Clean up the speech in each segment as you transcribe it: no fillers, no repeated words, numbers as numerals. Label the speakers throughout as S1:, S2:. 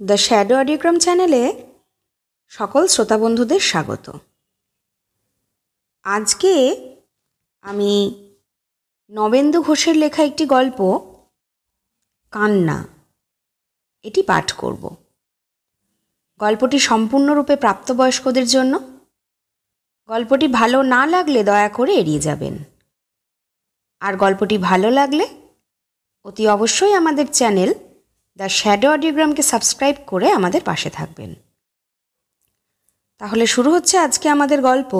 S1: The shadow অডিওগ্রাম চ্যানেলে সকল শ্রোতা বন্ধুদের স্বাগত। আজকে আমি নবেন্দু ঘোষের লেখা একটি গল্প কান্না এটি পাঠ করব। গল্পটি সম্পূর্ণরূপে প্রাপ্তবয়স্কদের জন্য। গল্পটি ভালো না লাগলে দয়া করে এড়িয়ে যাবেন। আর গল্পটি ভালো লাগলে অতি অবশ্যই আমাদের চ্যানেল দ্য শ্যাডো অডিওগ্রামকে সাবস্ক্রাইব করে আমাদের পাশে থাকবেন। তাহলে শুরু হচ্ছে আজকে আমাদের গল্প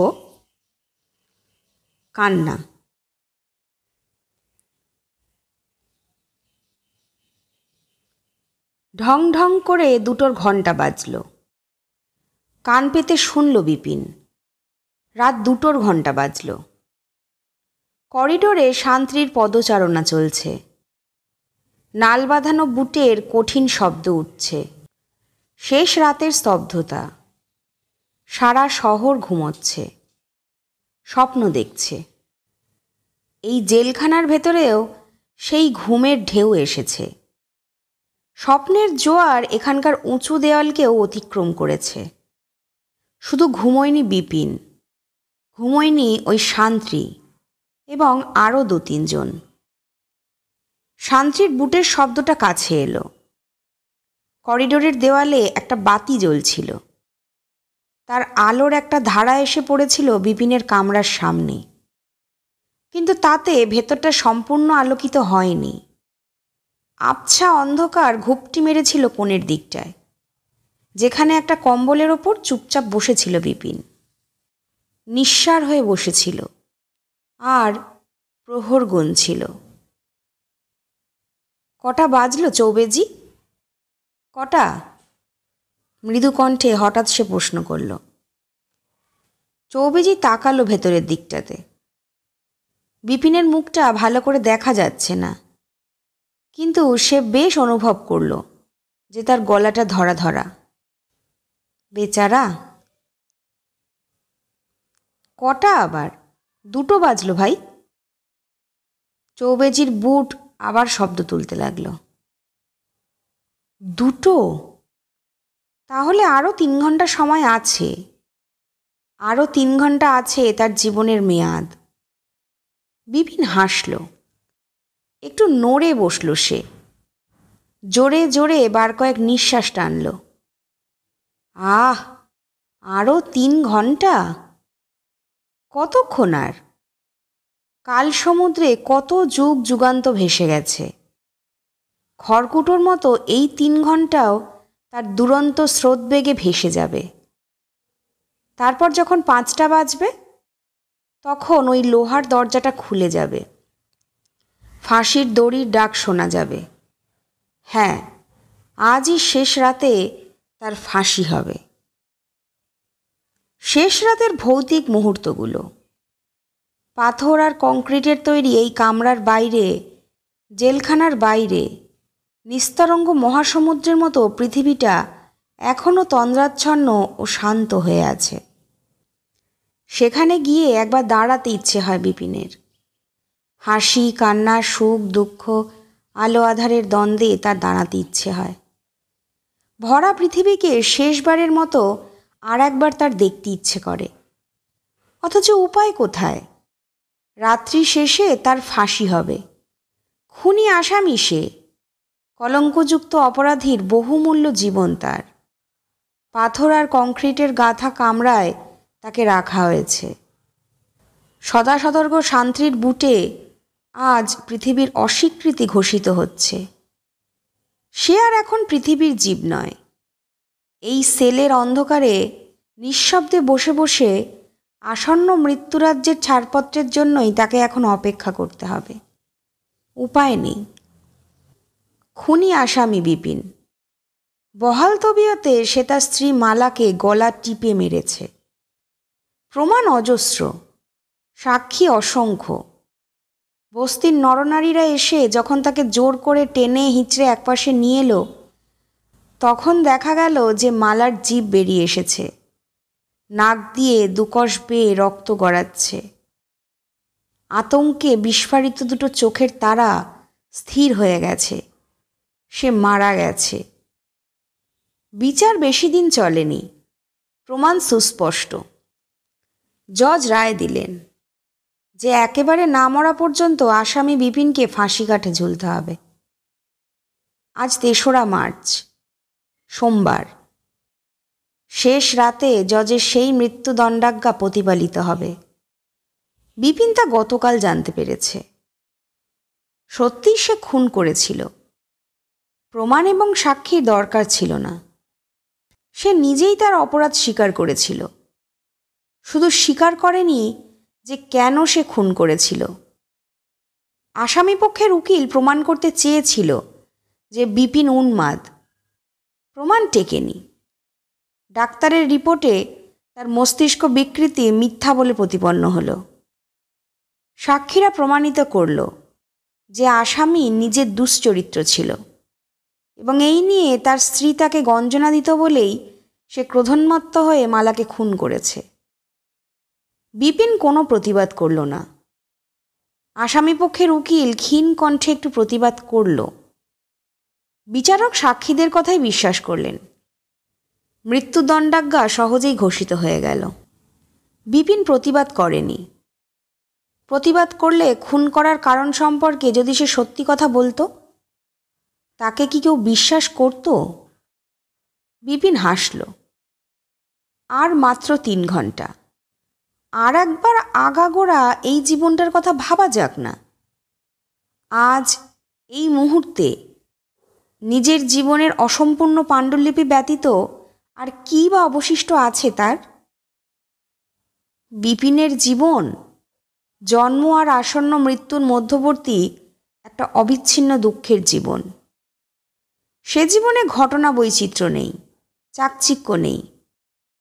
S1: কান্না। ঢং ঢং করে 2টোর ঘণ্টা বাজল। কান পেতে শুনল বিপিন। রাত 2টোর ঘণ্টা বাজল। করিডোরে শান্তির পদচারণা চলছে। নাল বাঁধানো বুটের কঠিন শব্দ উঠছে। শেষ রাতের স্তব্ধতা। সারা শহর ঘুমোচ্ছে, স্বপ্ন দেখছে। এই জেলখানার ভেতরেও সেই ঘুমের ঢেউ এসেছে। স্বপ্নের জোয়ার এখানকার উঁচু দেওয়ালকেও অতিক্রম করেছে। শুধু ঘুমোয়নি বিপিন, ঘুমোয়নি ওই শান্তি এবং আরও 2-3 জন। শান্তির বুটের শব্দটা কাছে এলো। করিডোরের দেওয়ালে একটা বাতি জ্বলছিল। তার আলোর একটা ধারা এসে পড়েছিল বিপিনের কামরার সামনে, কিন্তু তাতে ভেতরটা সম্পূর্ণ আলোকিত হয়নি। আবছা অন্ধকার ঘুপটি মেরেছিল কোণের দিকটায়, যেখানে একটা কম্বলের ওপর চুপচাপ বসেছিল বিপিন। নিঃসাড় হয়ে বসেছিল আর প্রহর গুনছিল। কটা বাজলো চৌবেজি? কটা? মৃদু কণ্ঠে হঠাৎ সে প্রশ্ন করল। চৌবেজি তাকালো ভেতরের দিকটাতে। বিপিনের মুখটা ভালো করে দেখা যাচ্ছে না, কিন্তু সে বেশ অনুভব করল যে তার গলাটা ধরা ধরা। বেচারা। কটা আবার? 2টো বাজলো ভাই। চৌবেজির বুট আবার শব্দ তুলতে লাগলো। 2টো? তাহলে আরও 3 ঘন্টা সময় আছে। আরও 3 ঘন্টা আছে তার জীবনের মেয়াদ। বিপিন হাসল। একটু নড়ে বসল সে। জোরে জোরে বার কয়েক নিঃশ্বাস টানল। আহ, আরও 3 ঘন্টা? কতক্ষণ আর? কাল সমুদ্রে কত যুগ যুগান্ত ভেসে গেছে। খড়কুটোর মতো এই 3 ঘন্টাও তার দুরন্ত স্রোতবেগে ভেসে যাবে। তারপর যখন 5টা বাজবে, তখন ওই লোহার দরজাটা খুলে যাবে। ফাঁসির দড়ির ডাক শোনা যাবে। হ্যাঁ, আজই শেষ রাতে তার ফাঁসি হবে। শেষ রাতের ভৌতিক মুহূর্তগুলো। পাথর আর কংক্রিটের তৈরি এই কামরার বাইরে, জেলখানার বাইরে, নিস্তরঙ্গ মহাসমুদ্রের মতো পৃথিবীটা এখনও তন্দ্রাচ্ছন্ন ও শান্ত হয়ে আছে। সেখানে গিয়ে একবার দাঁড়াতে ইচ্ছে হয় বিপিনের। হাসি, কান্না, সুখ, দুঃখ, আলো আধারের দ্বন্দ্বে তার দাঁড়াতে ইচ্ছে হয়। ভরা পৃথিবীকে শেষবারের মতো আর একবার তার দেখতে ইচ্ছে করে। অথচ উপায় কোথায়? রাত্রি শেষে তার ফাঁসি হবে। খুনি আসামি সে। কলঙ্কযুক্ত অপরাধীর বহুমূল্য জীবন তার। পাথর আর কংক্রিটের গাঁথা কামরায় তাকে রাখা হয়েছে। সদা সতর্ক শান্তির বুটে আজ পৃথিবীর অস্বীকৃতি ঘোষিত হচ্ছে। সে আর এখন পৃথিবীর জীব নয়। এই সেলের অন্ধকারে নিঃশব্দে বসে বসে আসন্ন মৃত্যুরাজ্যের ছাড়পত্রের জন্যই তাকে এখন অপেক্ষা করতে হবে। উপায় নেই। খুনি আসামি বিপিন। বহাল তবিয়তে সে তার স্ত্রী মালাকে গলা টিপে মেরেছে। প্রমাণ অজস্র, সাক্ষী অসংখ্য। বস্তির নরনারীরা এসে যখন তাকে জোর করে টেনে হিঁচড়ে একপাশে নিয়ে এলো, তখন দেখা গেল যে মালার জিভ বেরিয়ে এসেছে। নাক দিয়ে 2 কষ বেয়ে রক্ত গড়াচ্ছে। আতঙ্কে বিস্ফারিত 2টো চোখের তারা স্থির হয়ে গেছে। সে মারা গেছে। বিচার বেশি দিন চলেনি, প্রমাণ সুস্পষ্ট। জজ রায় দিলেন যে একেবারে না মরা পর্যন্ত আসামি বিপিনকে ফাঁসি কাঠে ঝুলতে হবে। আজ ৩রা মার্চ, সোমবার। শেষ রাতে জজের সেই মৃত্যুদণ্ডাজ্ঞা প্রতিপালিত হবে। বিপিন তা গতকাল জানতে পেরেছে। সত্যিই সে খুন করেছিল। প্রমাণ এবং সাক্ষীর দরকার ছিল না। সে নিজেই তার অপরাধ স্বীকার করেছিল। শুধু স্বীকার করেনি যে কেন সে খুন করেছিল। আসামিপক্ষের উকিল প্রমাণ করতে চেয়েছিল যে বিপিন উন্মাদ। প্রমাণ টেকেনি। ডাক্তারের রিপোর্টে তার মস্তিষ্ক বিকৃতি মিথ্যা বলে প্রতিপন্ন হলো। সাক্ষীরা প্রমাণিত করল যে আসামি নিজের দুশ্চরিত্র ছিল এবং এই নিয়ে তার স্ত্রী তাকে গঞ্জনা দিত বলেই সে ক্রোধোন্মত্ত হয়ে মালাকে খুন করেছে। বিপিন কোনো প্রতিবাদ করল না। আসামিপক্ষের উকিল ক্ষীণ কণ্ঠে একটু প্রতিবাদ করল। বিচারক সাক্ষীদের কথাই বিশ্বাস করলেন। মৃত্যুদণ্ডাজ্ঞা সহজেই ঘোষিত হয়ে গেল। বিপিন প্রতিবাদ করেনি। প্রতিবাদ করলে খুন করার কারণ সম্পর্কে যদি সে সত্যি কথা বলতো, তাকে কি কেউ বিশ্বাস করত? বিপিন হাসল। আর মাত্র ৩ ঘন্টা। আর একবার আগাগোড়া এই জীবনটার কথা ভাবা যাক না। আজ এই মুহূর্তে নিজের জীবনের অসম্পূর্ণ পাণ্ডুলিপি ব্যতীত আর কী বা অবশিষ্ট আছে তার? বিপিনের জীবন জন্ম আর আসন্ন মৃত্যুর মধ্যবর্তী একটা অবিচ্ছিন্ন দুঃখের জীবন। সে জীবনে ঘটনা বৈচিত্র্য নেই, চাকচিক্য নেই,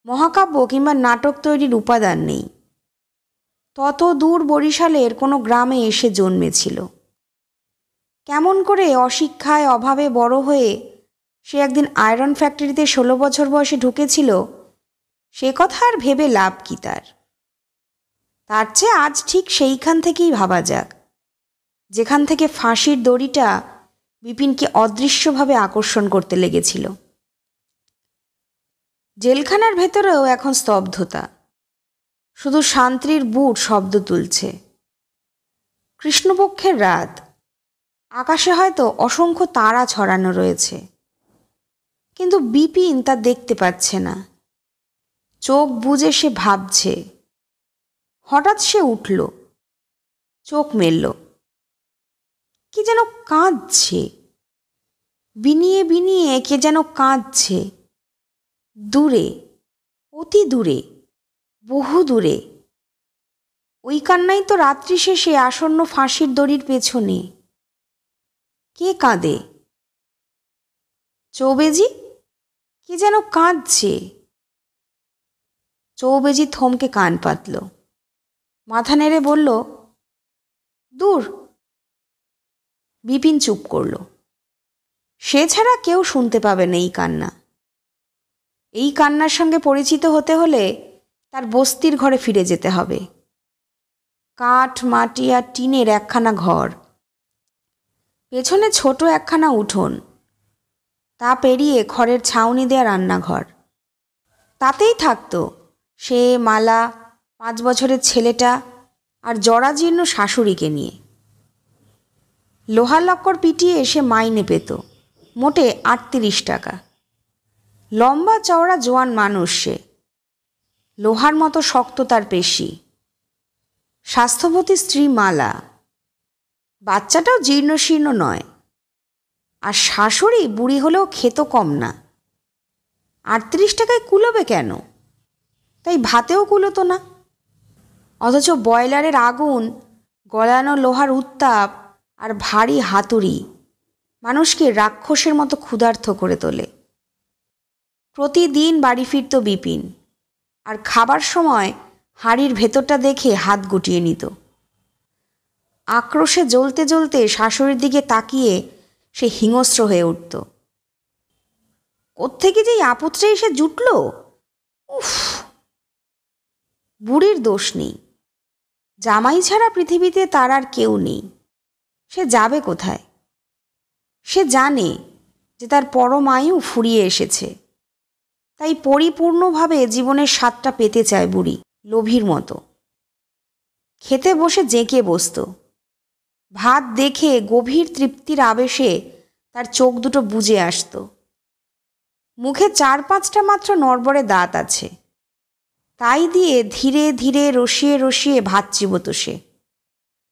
S1: মহাকাব্য কিংবা নাটক তৈরির উপাদান নেই। তত দূর বরিশালের কোনো গ্রামে এসে জন্মেছিল। কেমন করে অশিক্ষায় অভাবে বড় হয়ে সে একদিন আয়রন ফ্যাক্টরিতে 16 বছর বয়সে ঢুকেছিল, সে কথা আর ভেবে লাভ কি তার? তার চেয়ে আজ ঠিক সেইখান থেকেই ভাবা যাক, যেখান থেকে ফাঁসির দড়িটা বিপিনকে অদৃশ্যভাবে আকর্ষণ করতে লেগেছিল। জেলখানার ভেতরেও এখন স্তব্ধতা। শুধু শান্তির বুট শব্দ তুলছে। কৃষ্ণপক্ষের রাত। আকাশে হয়তো অসংখ্য তারা ছড়ানো রয়েছে, কিন্তু বিপিন তা দেখতে পাচ্ছে না। চোখ বুজে সে ভাবছে। হঠাৎ সে উঠল, চোখ মেলল। কি যেন কাঁদছে, বিনিয়ে বিনিয়ে কে যেন কাঁদছে। দূরে, অতি দূরে, বহু দূরে। ওই কান্নাই তো রাত্রি শেষে আসন্ন ফাঁসির দড়ির পেছনে। কে কাঁদে? চৌবেজি? কে যেন কাঁদছে। চৌবেজি থমকে কান পাতল, মাথা নেড়ে বলল, দূর। বিপিন চুপ করল। সে ছাড়া কেউ শুনতে পাবে না এই কান্না। এই কান্নার সঙ্গে পরিচিত হতে হলে তার বস্তির ঘরে ফিরে যেতে হবে। কাঠ, মাটি আর টিনের একখানা ঘর, পেছনে ছোট একখানা উঠোন, তা পেরিয়ে খড়ের ছাউনি দেয়া রান্নাঘর। তাতেই থাকতো সে, মালা, 5 বছরের ছেলেটা আর জরাজীর্ণ শাশুড়িকে নিয়ে। লোহার লক্কর পিটিয়ে সে মাইনে পেত, মোটে 38 টাকা। লম্বা চওড়া জোয়ান মানুষ সে, লোহার মতো শক্ত তার পেশি। স্বাস্থ্যবতী স্ত্রী মালা, বাচ্চাটাও জীর্ণশীর্ণ নয়। আর শাশুড়ি বুড়ি হলেও খেত কম না। 38 টাকায় কুলোবে কেন? তাই ভাতেও কুলোতো না। অথচ বয়লারের আগুন, গলানো লোহার উত্তাপ আর ভারী হাতুড়ি মানুষকে রাক্ষসের মতো ক্ষুধার্ত করে তোলে। প্রতিদিন বাড়ি ফিরত বিপিন, আর খাবার সময় হাঁড়ির ভেতরটা দেখে হাত গুটিয়ে নিত। আক্রোশে জ্বলতে জ্বলতে শাশুড়ির দিকে তাকিয়ে সে হিংস্র হয়ে উঠত। কোত্থেকে যে আপুত্রে এসে জুটল! উফ! বুড়ির দোষ নেই। জামাই ছাড়া পৃথিবীতে তার আর কেউ নেই। সে যাবে কোথায়? সে জানে যে তার পরমায়ু ফুরিয়ে এসেছে। তাই পরিপূর্ণভাবে জীবনের স্বাদটা পেতে চায় বুড়ি, লোভীর মতো। খেতে বসে জেঁকে বসত। ভাত দেখে গভীর তৃপ্তির আবেশে তার চোখ দুটো বুজে আসত। মুখে 4-5টা মাত্র নড়বড়ে দাঁত আছে, তাই দিয়ে ধীরে ধীরে রসিয়ে রসিয়ে ভাত চিবোত সে,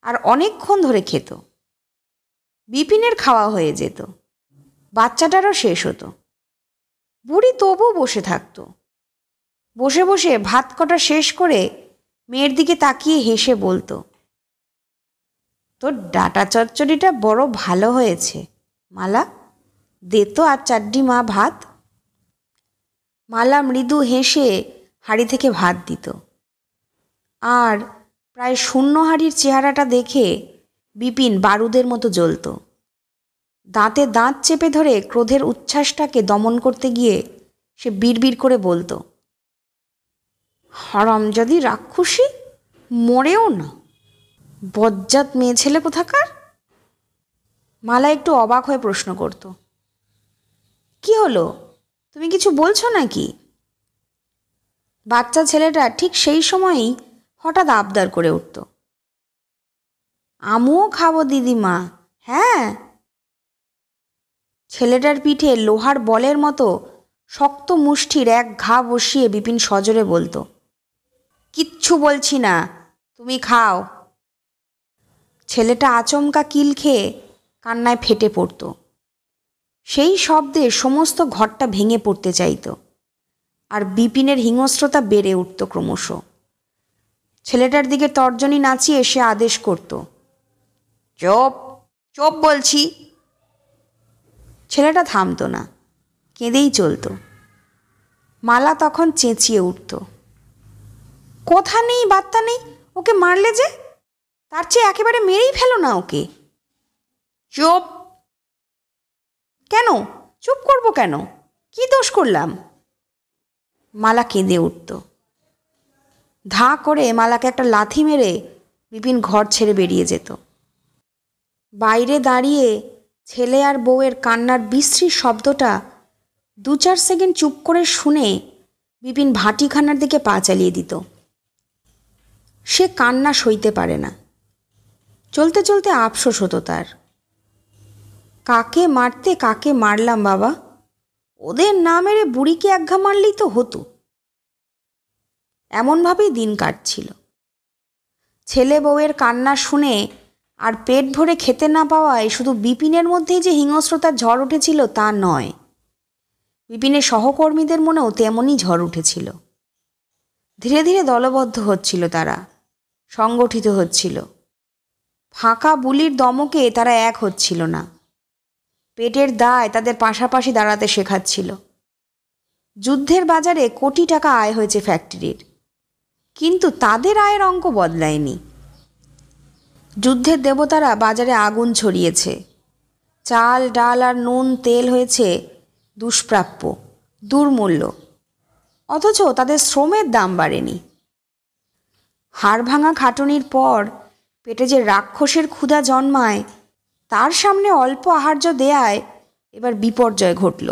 S1: আর অনেকক্ষণ ধরে খেত। বিপিনের খাওয়া হয়ে যেত, বাচ্চাটারও শেষ হতো। বুড়ি তবু বসে থাকত। বসে বসে ভাত কটা শেষ করে মেয়ের দিকে তাকিয়ে হেসে বলতো, তোর ডাটা চচ্চড়িটা বড় ভালো হয়েছে মালা, দে তো আর চাড্ডি মা ভাত। মালা মৃদু হেসে হাঁড়ি থেকে ভাত দিত। আর প্রায় শূন্য হাঁড়ির চেহারাটা দেখে বিপিন বারুদের মতো জ্বলত। দাঁতে দাঁত চেপে ধরে ক্রোধের উচ্ছ্বাসটাকে দমন করতে গিয়ে সে বিড়বিড় করে বলতো, হারামজাদি রাক্ষসী, মরেও না, বজ্জাত মেয়ে ছেলে কোথাকার। মালা একটু অবাক হয়ে প্রশ্ন করত, কি হলো, তুমি কিছু বলছো নাকি? বাচ্চা ছেলেটা ঠিক সেই সময়ই হঠাৎ আবদার করে উঠত, আমিও খাবো দিদিমা। হ্যাঁ। ছেলেটার পিঠে লোহার বলের মতো শক্ত মুষ্টির এক ঘা বসিয়ে বিপিন সজোরে বলতো, কিচ্ছু বলছি না, তুমি খাও। ছেলেটা আচমকা কিল খেয়ে কান্নায় ফেটে পড়ত। সেই শব্দে সমস্ত ঘরটা ভেঙে পড়তে চাইত, আর বিপিনের হিংস্রতা বেড়ে উঠত ক্রমশ। ছেলেটার দিকে তর্জনী নাচিয়ে সে আদেশ করত, চুপ চুপ বলছি। ছেলেটা থামত না, কেঁদেই চলত। মালা তখন চেঁচিয়ে উঠত, কথা নেই বার্তা নেই, ওকে মারলে যে, তার চেয়ে একেবারে মেরেই ফেলো না ওকে। চুপ। কেন চুপ করব কেন, কি দোষ করলাম? মালা কেঁদে উঠত। ধাঁ করে মালাকে একটা লাথি মেরে বিপিন ঘর ছেড়ে বেরিয়ে যেত। বাইরে দাঁড়িয়ে ছেলে আর বউয়ের কান্নার বিশ্রী শব্দটা 2-4 সেকেন্ড চুপ করে শুনে বিপিন ভাটিখানার দিকে পা চালিয়ে দিত। সে কান্না সইতে পারে না। চলতে চলতে আফসোস হতো তার, কাকে মারতে কাকে মারলাম বাবা, ওদের না মেরে বুড়িকে একঘা মারলেই তো হতো। এমনভাবেই দিন কাটছিল। ছেলে বউয়ের কান্না শুনে আর পেট ভরে খেতে না পাওয়ায় শুধু বিপিনের মধ্যেই যে হিংস্রতার ঝড় উঠেছিল তা নয়, বিপিনের সহকর্মীদের মনেও তেমনই ঝড় উঠেছিল। ধীরে ধীরে দলবদ্ধ হচ্ছিল তারা, সংগঠিত হচ্ছিল। ফাঁকা বুলির দমকে তারা এক হচ্ছিল না। পেটের দায় তাদের পাশাপাশি দাঁড়াতে শেখাচ্ছিল। যুদ্ধের বাজারে কোটি টাকা আয় হয়েছে ফ্যাক্টরির, কিন্তু তাদের আয়ের অঙ্ক বদলায়নি। যুদ্ধের দেবতারা বাজারে আগুন ছড়িয়েছে, চাল ডাল আর নুন তেল হয়েছে দুষ্প্রাপ্য, দুর্মূল্য, অথচ তাদের শ্রমের দাম বাড়েনি। হাড় ভাঙা খাটুনির পর পেটে যে রাক্ষসের ক্ষুধা জন্মায়, তার সামনে অল্প আহার্য দেয়ায় এবার বিপর্যয় ঘটল।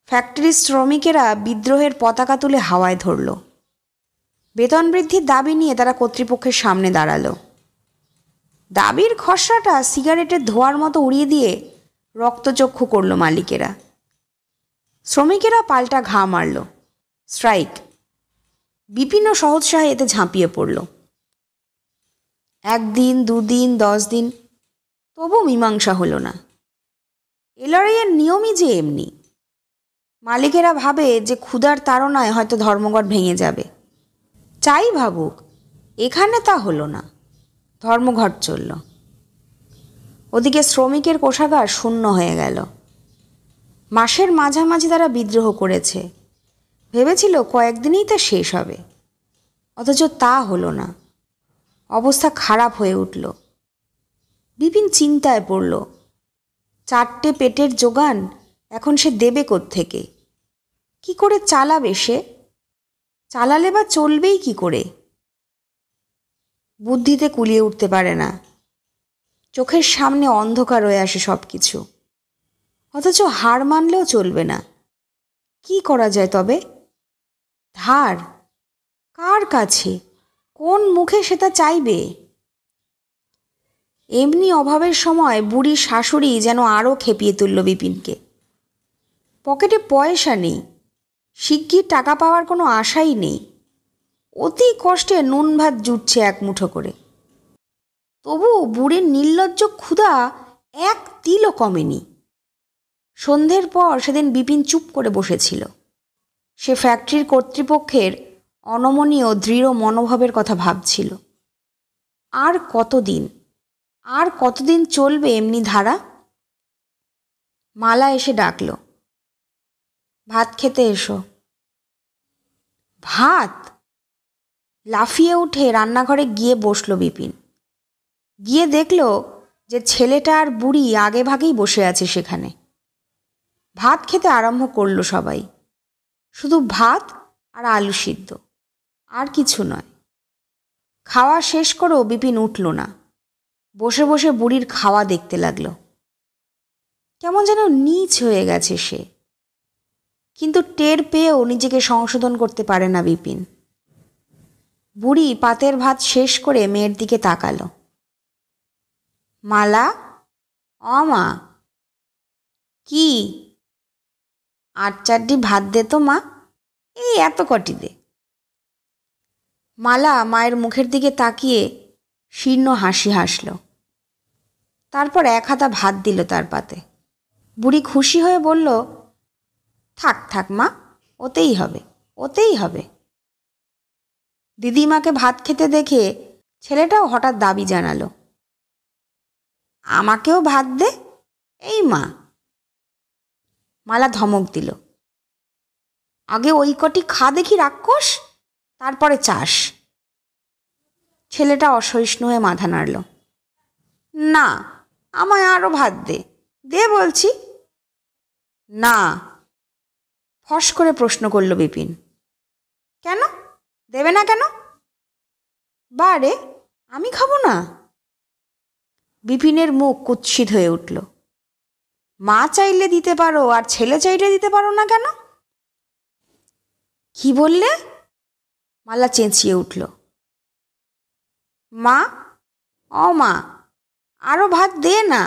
S1: ফ্যাক্টরির শ্রমিকেরা বিদ্রোহের পতাকা তুলে হাওয়ায় ধরল। বেতন বৃদ্ধির দাবি নিয়ে তারা কর্তৃপক্ষের সামনে দাঁড়ালো। দাবির খসড়াটা সিগারেটের ধোঁয়ার মতো উড়িয়ে দিয়ে রক্তচক্ষু করল মালিকেরা। শ্রমিকেরা পাল্টা ঘা মারল, স্ট্রাইক। বিপিনও সহোৎসাহে এতে ঝাঁপিয়ে পড়ল। 1 দিন 2 দিন 10 দিন, তবু মীমাংসা হলো না। এ লড়াইয়ের নিয়মই যে এমনি। মালিকেরা ভাবে যে ক্ষুধার তাড়নায় হয়তো ধর্মঘট ভেঙে যাবে। চাই ভাবুক, এখানে তা হলো না, ধর্মঘট চলল। ওদিকে শ্রমিকের কোষাগার শূন্য হয়ে গেল। মাসের মাঝামাঝি তারা বিদ্রোহ করেছে, ভেবেছিল কয়েকদিনেই তা শেষ হবে, অথচ তা হলো না। অবস্থা খারাপ হয়ে উঠল। বিপিন চিন্তায় পড়ল, 4টে পেটের জোগান এখন সে দেবে কোত্থেকে? কি করে চালাবে সে? চালালে বা চলবেই কি করে? বুদ্ধিতে কুলিয়ে উঠতে পারে না। চোখের সামনে অন্ধকার হয়ে আসে সব কিছু, অথচ হার মানলেও চলবে না। কি করা যায় তবে? ধার? কার কাছে? কোন মুখে সেটা চাইবে? এমনি অভাবের সময় বুড়ির শাশুড়ি যেন আরও খেপিয়ে তুলল বিপিনকে। পকেটে পয়সা নেই, শিগগির টাকা পাওয়ার কোনো আশাই নেই, অতি কষ্টে নুন ভাত জুটছে এক মুঠো করে। তবু বুড়ির নির্লজ্জ ক্ষুধা এক তিলও কমেনি। সন্ধ্যের পর সেদিন বিপিন চুপ করে বসেছিল। সে ফ্যাক্টরির কর্তৃপক্ষের অনমনীয় দৃঢ় মনোভাবের কথা ভাবছিল। আর কতদিন চলবে এমনি ধারা? মালা এসে ডাকল, ভাত খেতে এসো। ভাত? লাফিয়ে উঠে রান্নাঘরে গিয়ে বসল বিপিন। গিয়ে দেখল যে ছেলেটা আর বুড়ি আগে ভাগেই বসে আছে সেখানে। ভাত খেতে আরম্ভ করল সবাই। শুধু ভাত আর আলু সিদ্ধ, আর কিছু নয়। খাওয়া শেষ করেও বিপিন উঠল না। বসে বসে বুড়ির খাওয়া দেখতে লাগল। কেমন যেন নীচ হয়ে গেছে সে, কিন্তু টের পেয়েও নিজেকে সংশোধন করতে পারে না বিপিন। বুড়ি পাতের ভাত শেষ করে মেয়ের দিকে তাকালো। মালা, মা। কি? 8-4 ভাত দে তো মা, এই এত কটি দে। মালা মায়ের মুখের দিকে তাকিয়ে শীর্ণ হাসি হাসল। তারপর 1 হাতা ভাত দিল তার পাতে। বুড়ি খুশি হয়ে বলল, থাক থাক মা, ওতেই হবে। দিদিমাকে ভাত খেতে দেখে ছেলেটাও হঠাৎ দাবি জানালো, আমাকেও ভাত দে এই মা। মালা ধমক দিল, আগে ওই কটি খা দেখি রাক্ষস, তারপরে চাস। ছেলেটা অসহিষ্ণু হয়ে মাথা নাড়ল। না, আমায় আরও ভাত দে বলছি। না। ফস করে প্রশ্ন করল বিপিন। কেন দেবে না কেন? বারে, আমি খাবো না? বিপিনের মুখ কুৎসিত হয়ে উঠল। মা চাইলে দিতে পারো, আর ছেলে চাইলে দিতে পারো না কেন? কি বললে? মালা চেঁচিয়ে উঠল। মা, মা, আরও ভাত দে না।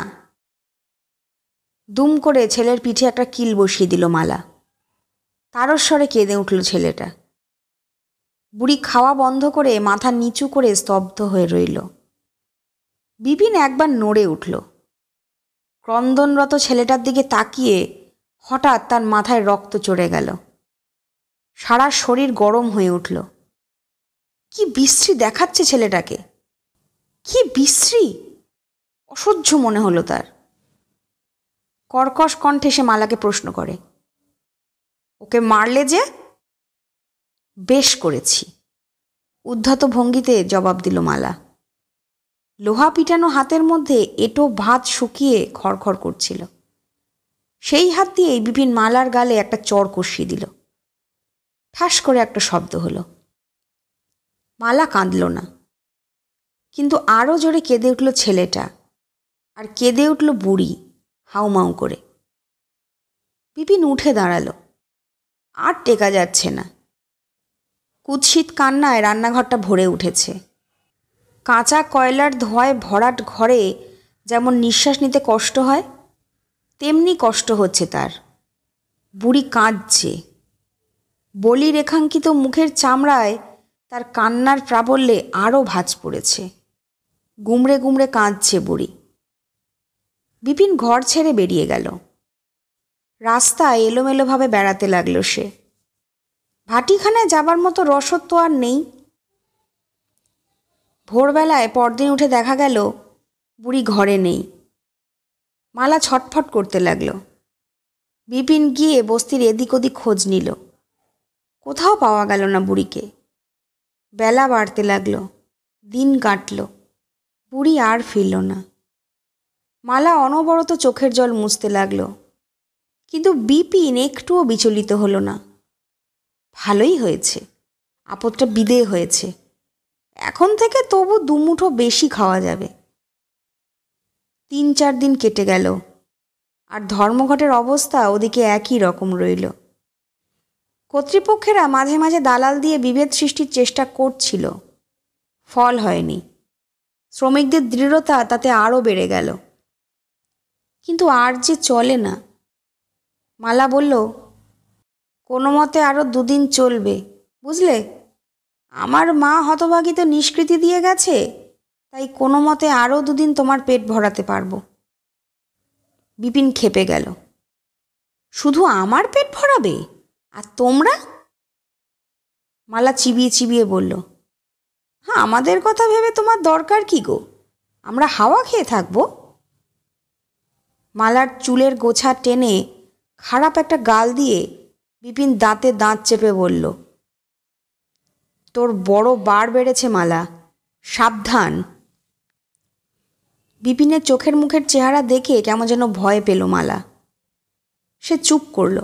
S1: দুম করে ছেলের পিঠে একটা কিল বসিয়ে দিল মালা। তারস্বরে কেঁদে উঠল ছেলেটা। বুড়ি খাওয়া বন্ধ করে মাথা নিচু করে স্তব্ধ হয়ে রইল। বিপিন একবার নড়ে উঠল। ক্রন্দনরত ছেলেটার দিকে তাকিয়ে হঠাৎ তার মাথায় রক্ত চড়ে গেল। সারা শরীর গরম হয়ে উঠল। কি বিশ্রী দেখাচ্ছে ছেলেটাকে, কি বিশ্রী! অসহ্য মনে হলো তার। কর্কশ কণ্ঠে সে মালাকে প্রশ্ন করে, ওকে মারলে যে? বেশ করেছি, উদ্ধত ভঙ্গিতে জবাব দিল মালা। লোহা পিটানো হাতের মধ্যে এঁটো ভাত শুকিয়ে খড়খড় করছিল। সেই হাত দিয়েই বিপিন মালার গালে একটা চড় কষিয়ে দিল। ঠাস করে একটা শব্দ হলো। মালা কাঁদল না, কিন্তু আরও জোরে কেঁদে উঠল ছেলেটা, আর কেঁদে উঠল বুড়ি হাউমাউ করে। বিপিন উঠে দাঁড়ালো। আর টেকা যাচ্ছে না। কুৎসিত কান্নায় রান্নাঘরটা ভরে উঠেছে। কাঁচা কয়লার ধোঁয়ায় ভরাট ঘরে যেমন নিঃশ্বাস নিতে কষ্ট হয়, তেমনি কষ্ট হচ্ছে তার। বুড়ি কাঁদছে। বলি রেখাঙ্কিত মুখের চামড়ায় তার কান্নার প্রাবল্যে আরও ভাঁজ পড়েছে। গুমড়ে গুমড়ে কাঁদছে বুড়ি। বিপিন ঘর ছেড়ে বেরিয়ে গেল। রাস্তায় এলোমেলোভাবে বেড়াতে লাগল সে। ভাটিখানায় যাবার মতো রসদ তো আর নেই। ভোরবেলায় পরদিন উঠে দেখা গেল বুড়ি ঘরে নেই। মালা ছটফট করতে লাগল। বিপিন গিয়ে বস্তির এদিক ওদিক খোঁজ নিল। কোথাও পাওয়া গেল না বুড়িকে। বেলা বাড়তে লাগল, দিন কাটল, বুড়ি আর ফিরল না। মালা অনবরত চোখের জল মুছতে লাগল, কিন্তু বিপিন একটুও বিচলিত হলো না। ভালোই হয়েছে, আপদটা বিদেয় হয়েছে। এখন থেকে তবু দুমুঠো বেশি খাওয়া যাবে। 3-4 দিন কেটে গেল, আর ধর্মঘটের অবস্থা ওদিকে একই রকম রইল। কর্তৃপক্ষেরা মাঝে মাঝে দালাল দিয়ে বিভেদ সৃষ্টির চেষ্টা করছিল, ফল হয়নি। শ্রমিকদের দৃঢ়তা তাতে আরও বেড়ে গেল। কিন্তু আর যে চলে না। মালা বলল, কোনো মতে আরও 2 দিন চলবে, বুঝলে। আমার মা হতভাগী তো নিষ্কৃতি দিয়ে গেছে, তাই কোনো মতে আরও 2 দিন তোমার পেট ভরাতে পারবো। বিপিন ক্ষেপে গেল। শুধু আমার পেট ভরাবে, আর তোমরা? মালা চিবিয়ে চিবিয়ে বলল, হ্যাঁ, আমাদের কথা ভেবে তোমার দরকার কি গো? আমরা হাওয়া খেয়ে থাকবো? মালার চুলের গোছা টেনে খারাপ একটা গাল দিয়ে বিপিন দাঁতে দাঁত চেপে বলল, তোর বড় বার বেড়েছে মালা, সাবধান। বিপিনের চোখের মুখের চেহারা দেখে কেমন যেন ভয় পেল মালা। সে চুপ করল,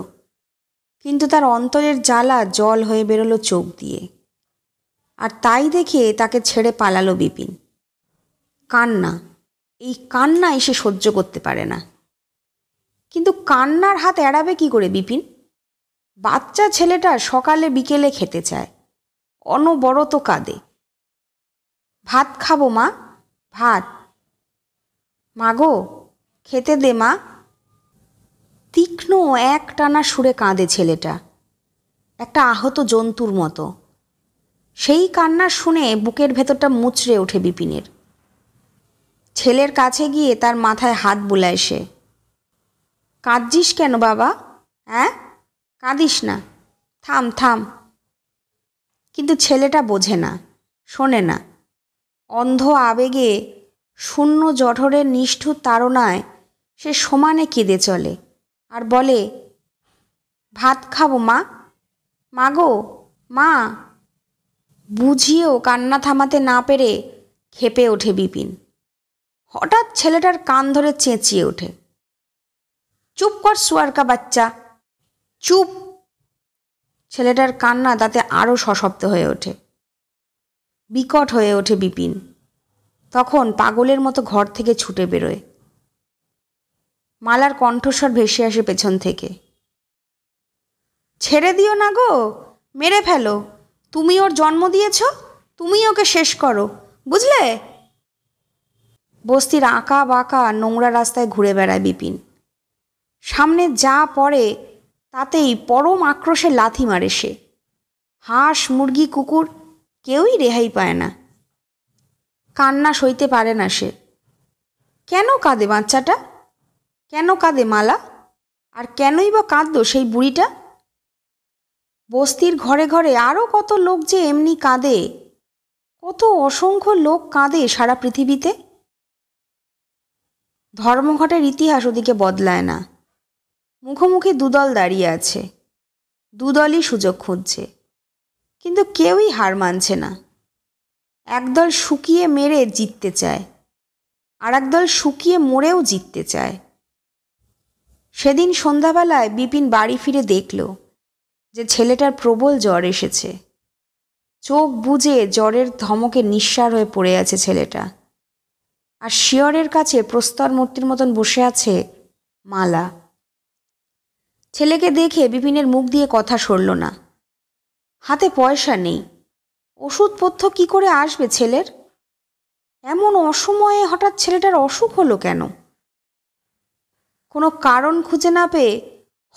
S1: কিন্তু তার অন্তরের জ্বালা জল হয়ে বেরোলো চোখ দিয়ে। আর তাই দেখে তাকে ছেড়ে পালালো বিপিন। কান্না, এই কান্নাই সে সহ্য করতে পারে না। কিন্তু কান্নার হাত এড়াবে কি করে বিপিন? বাচ্চা ছেলেটা সকালে বিকেলে খেতে চায়, অনবরত কাঁদে। ভাত খাবো মা, ভাত। মা গো, খেতে দে মা। তীক্ষ্ণ একটানা সুরে কাঁদে ছেলেটা, একটা আহত জন্তুর মতো। সেই কান্না শুনে বুকের ভেতরটা মুচড়ে ওঠে বিপিনের। ছেলের কাছে গিয়ে তার মাথায় হাত বুলায় সে। কাঁদছিস কেন বাবা? হ্যাঁ, কাঁদিস না, থাম থাম। কিন্তু ছেলেটা বোঝে না, শোনে না। অন্ধ আবেগে, শূন্য জঠরের নিষ্ঠুর তাড়নায় সে সমানে কেঁদে চলে আর বলে, ভাত খাবো মা, মা গো, মা। বুঝিয়েও কান্না থামাতে না পেরে ক্ষেপে ওঠে বিপিন। হঠাৎ ছেলেটার কান ধরে চেঁচিয়ে ওঠে, চুপ কর সুয়ারকা বাচ্চা, চুপ। ছেলেটার কান্না তাতে আরও সশব্দ হয়ে ওঠে, বিকট হয়ে ওঠে বিপিন। তখন পাগলের মতো ঘর থেকে ছুটে বেরোয়। মালার কণ্ঠস্বর ভেসে আসে পেছন থেকে, ছেড়ে দিও না গো, মেরে ফেলো। তুমি ওর জন্ম দিয়েছ, তুমি ওকে শেষ করো, বুঝলে। বস্তির আঁকা বাঁকা নোংরা রাস্তায় ঘুরে বেড়ায় বিপিন। সামনে যা পড়ে তাতেই পরম আক্রোশে লাথি মারে সে। হাঁস, মুরগি, কুকুর কেউই রেহাই পায় না। কান্না সইতে পারে না সে। কেন কাঁদে বাচ্চাটা? কেন কাঁদে মালা? আর কেনই বা কাঁদল সেই বুড়িটা? বস্তির ঘরে ঘরে আরও কত লোক যে এমনি কাঁদে, কত অসংখ্য লোক কাঁদে সারা পৃথিবীতে। ধর্মঘটের ইতিহাস ওদিকে বদলায় না। মুখোমুখি দুদল দাঁড়িয়ে আছে, দুদলই সুযোগ খুঁজছে, কিন্তু কেউই হার মানছে না। একদল শুকিয়ে মেরে জিততে চায়, আর একদল শুকিয়ে মরেও জিততে চায়। সেদিন সন্ধ্যাবেলায় বিপিন বাড়ি ফিরে দেখল যে ছেলেটার প্রবল জ্বর এসেছে। চোখ বুজে জ্বরের ধমকে নিঃসার হয়ে পড়ে আছে ছেলেটা। আর শিয়রের কাছে প্রস্তর মূর্তির মতন বসে আছে মালা। ছেলেকে দেখে বিপিনের মুখ দিয়ে কথা সরল না। হাতে পয়সা নেই, ওষুধপথ্য কি করে আসবে ছেলের? এমন অসময়ে হঠাৎ ছেলেটার অসুখ হলো কেন? কোনো কারণ খুঁজে না পেয়ে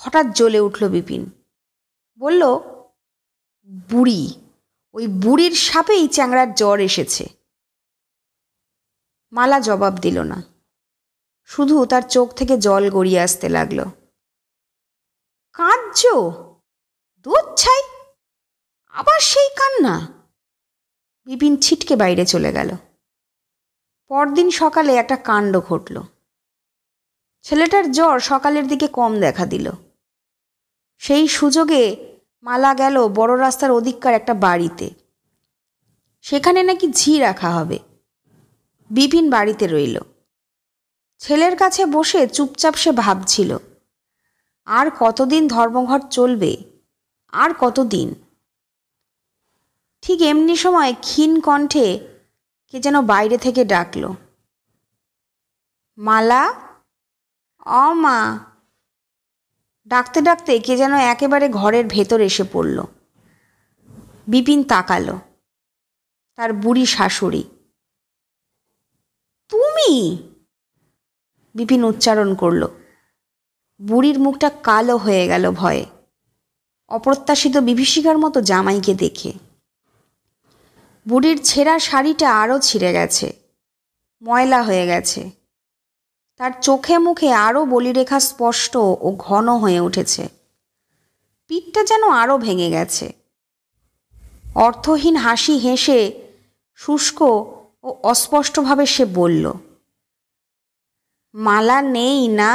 S1: হঠাৎ জ্বলে উঠল বিপিন। বলল, বুড়ি, ওই বুড়ির শাপেই চ্যাংড়ার জ্বর এসেছে। মালা জবাব দিল না, শুধু তার চোখ থেকে জল গড়িয়ে আসতে লাগলো। কাঁদছ? দুধ ছাই, আবার সেই কান্না। বিপিন ছিটকে বাইরে চলে গেল। পরদিন সকালে একটা কাণ্ড ঘটল। ছেলেটার জ্বর সকালের দিকে কম দেখা দিল। সেই সুযোগে মালা গেল বড় রাস্তার ওদিককার একটা বাড়িতে। সেখানে নাকি ঝি রাখা হবে। বিপিন বাড়িতে রইল। ছেলের কাছে বসে চুপচাপ সে ভাবছিল, আর কতদিন ধর্মঘট চলবে, আর কতদিন। ঠিক এমনি সময় ক্ষীণ কণ্ঠে কে যেন বাইরে থেকে ডাকল, মালা, অ মা। ডাকতে ডাকতে কে যেন একেবারে ঘরের ভেতর এসে পড়ল। বিপিন তাকালো। তার বুড়ি শাশুড়ি। তুমি? বিপিন উচ্চারণ করল। বুড়ির মুখটা কালো হয়ে গেল ভয়ে, অপ্রত্যাশিত বিভীষিকার মতো জামাইকে দেখে। বুড়ির ছেঁড়া শাড়িটা আরও ছিঁড়ে গেছে, ময়লা হয়ে গেছে। তার চোখে মুখে আরও বলিরেখা স্পষ্ট ও ঘন হয়ে উঠেছে। পিঠটা যেন আরও ভেঙে গেছে। অর্থহীন হাসি হেসে শুষ্ক ও অস্পষ্টভাবে সে বলল, মালা নেই না?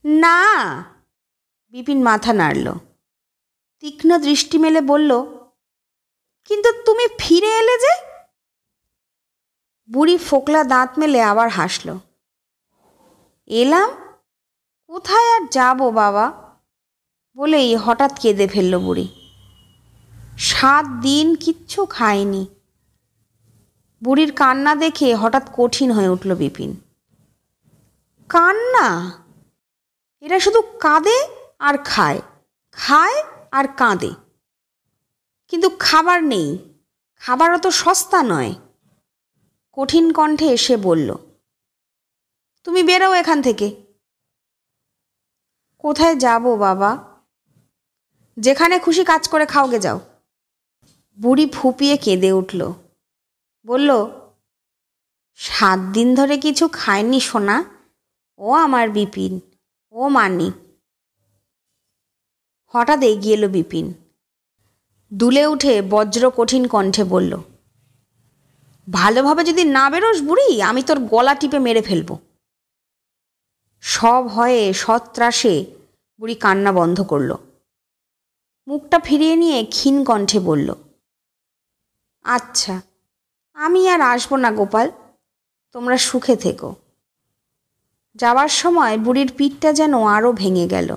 S1: না। বিপিন মাথা নাড়ল। তীক্ষ্ণ দৃষ্টি মেলে বলল, কিন্তু তুমি ফিরে এলে যে? বুড়ি ফোকলা দাঁত মেলে আবার হাসল। এলাম, কোথায় আর যাব বাবা, বলেই হঠাৎ কেঁদে ফেলল বুড়ি। 7 দিন কিচ্ছু খায়নি। বুড়ির কান্না দেখে হঠাৎ কঠিন হয়ে উঠল বিপিন। কান্না? এরা শুধু কাঁদে আর খায়, খায় আর কাঁদে, কিন্তু খাবার নেই। খাবার অত সস্তা নয়। কঠিন কণ্ঠে এসে বলল, তুমি বেরো এখান থেকে। কোথায় যাব বাবা? যেখানে খুশি কাজ করে খাওগে যাও। বুড়ি ফুপিয়ে কেঁদে উঠল। বলল, 7 দিন ধরে কিছু খায়নি সোনা, ও আমার বিপিন, ও মানি। হঠাৎ এগিয়ে এলো বিপিন। দুলে উঠে বজ্র কঠিন কণ্ঠে বলল, ভালোভাবে যদি না বেরোস বুড়ি, আমি তোর গলা টিপে মেরে ফেলব। সব ভয়ে সত্রাসে বুড়ি কান্না বন্ধ করল। মুখটা ফিরিয়ে নিয়ে ক্ষীণ কণ্ঠে বলল, আচ্ছা, আমি আর আসবো না গোপাল, তোমরা সুখে থেকো। যাবার সময় বুড়ির পিঠটা যেন আরও ভেঙে গেল।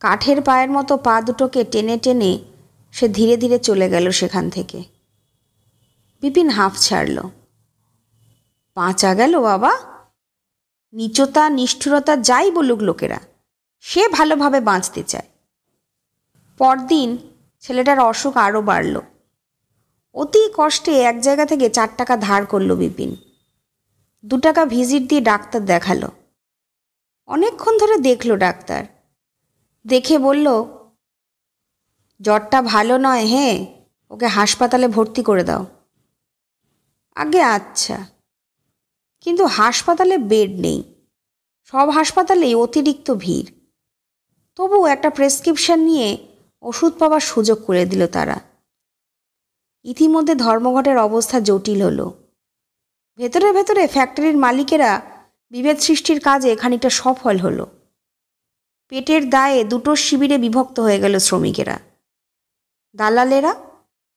S1: কাঠের পায়ের মতো পা দুটোকে টেনে টেনে সে ধীরে ধীরে চলে গেল সেখান থেকে। বিপিন হাঁফ ছাড়ল। বাঁচা গেল বাবা। নীচতা নিষ্ঠুরতা যাই বলুক লোকেরা, সে ভালোভাবে বাঁচতে চায়। পরদিন ছেলেটার অসুখ আরও বাড়ল। অতি কষ্টে এক জায়গা থেকে 4 টাকা ধার করল বিপিন। 2 টাকা ভিজিট দিয়ে ডাক্তার দেখালো। অনেকক্ষণ ধরে দেখল ডাক্তার। দেখে বলল, জ্বরটা ভালো নয়, হ্যাঁ, ওকে হাসপাতালে ভর্তি করে দাও। আগে আচ্ছা, কিন্তু হাসপাতালে বেড নেই। সব হাসপাতালেই অতিরিক্ত ভিড়। তবু একটা প্রেসক্রিপশন নিয়ে ওষুধ পাওয়ার সুযোগ করে দিল তারা। ইতিমধ্যে ধর্মঘটের অবস্থা জটিল হলো। ভেতরে ভেতরে ফ্যাক্টরির মালিকেরা বিভেদ সৃষ্টির কাজে খানিকটা সফল হলো। পেটের দায়ে 2টো শিবিরে বিভক্ত হয়ে গেল শ্রমিকেরা। দালালেরা